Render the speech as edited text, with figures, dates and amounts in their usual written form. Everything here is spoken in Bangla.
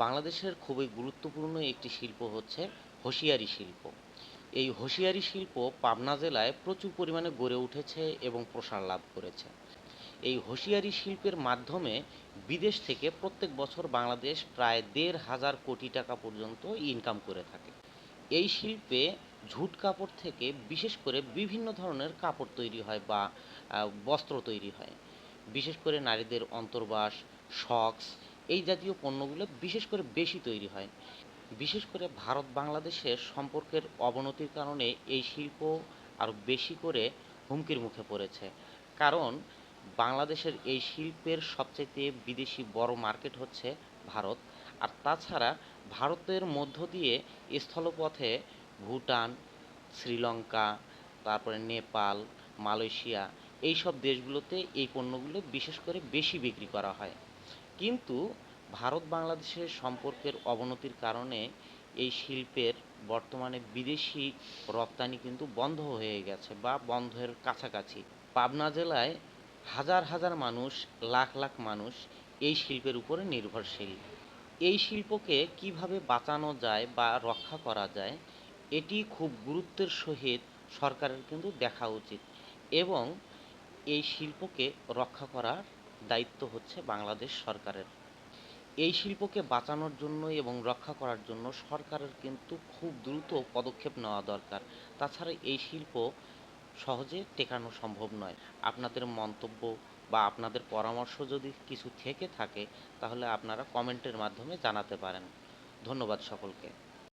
বাংলাদেশের খুবই গুরুত্বপূর্ণ একটি শিল্প হচ্ছে হোসিয়ারি শিল্প। এই হোসিয়ারি শিল্প পাবনা জেলায় প্রচুর পরিমাণে গড়ে উঠেছে এবং প্রসার লাভ করেছে। এই হোসিয়ারি শিল্পের মাধ্যমে বিদেশ থেকে প্রত্যেক বছর বাংলাদেশ প্রায় ১,৫০০ কোটি টাকা পর্যন্ত ইনকাম করে থাকে। এই শিল্পে ঝুট কাপড় থেকে বিশেষ করে বিভিন্ন ধরনের কাপড় তৈরি হয় বা বস্ত্র তৈরি হয়। বিশেষ করে নারীদের অন্তর্বাস, সক্স এই জাতীয় পণ্যগুলো বিশেষ করে বেশি তৈরি হয়। বিশেষ করে ভারত বাংলাদেশের সম্পর্কের অবনতির কারণে এই শিল্প আরও বেশি করে হুমকির মুখে পড়েছে। কারণ বাংলাদেশের এই শিল্পের সবচাইতে বিদেশি বড় মার্কেট হচ্ছে ভারত। আর তাছাড়া ভারতের মধ্য দিয়ে স্থলপথে ভুটান, শ্রীলঙ্কা, তারপরে নেপাল, মালয়েশিয়া এইসব দেশগুলোতে এই পণ্যগুলো বিশেষ করে বেশি বিক্রি করা হয়। কিন্তু ভারত বাংলাদেশের সম্পর্কের অবনতির কারণে এই শিল্পের বর্তমানে বিদেশি রপ্তানি কিন্তু বন্ধ হয়ে গেছে বা বন্ধের কাছাকাছি। পাবনা জেলায় হাজার হাজার মানুষ, লাখ লাখ মানুষ এই শিল্পের উপরে নির্ভরশীল। এই শিল্পকে কিভাবে বাঁচানো যায় বা রক্ষা করা যায় এটি খুব গুরুত্বের সহিত সরকারের কিন্তু দেখা উচিত এবং এই শিল্পকে রক্ষা করার দায়িত্ব হচ্ছে বাংলাদেশ সরকারের। এই শিল্পকে বাঁচানোর জন্য এবং রক্ষা করার জন্য সরকারের কিন্তু খুব দ্রুত পদক্ষেপ নেওয়া দরকার। তাছাড়া এই শিল্প সহজে টেকানো সম্ভব নয়। আপনাদের মন্তব্য বা আপনাদের পরামর্শ যদি কিছু থেকে থাকে তাহলে আপনারা কমেন্টের মাধ্যমে জানাতে পারেন। ধন্যবাদ সকলকে।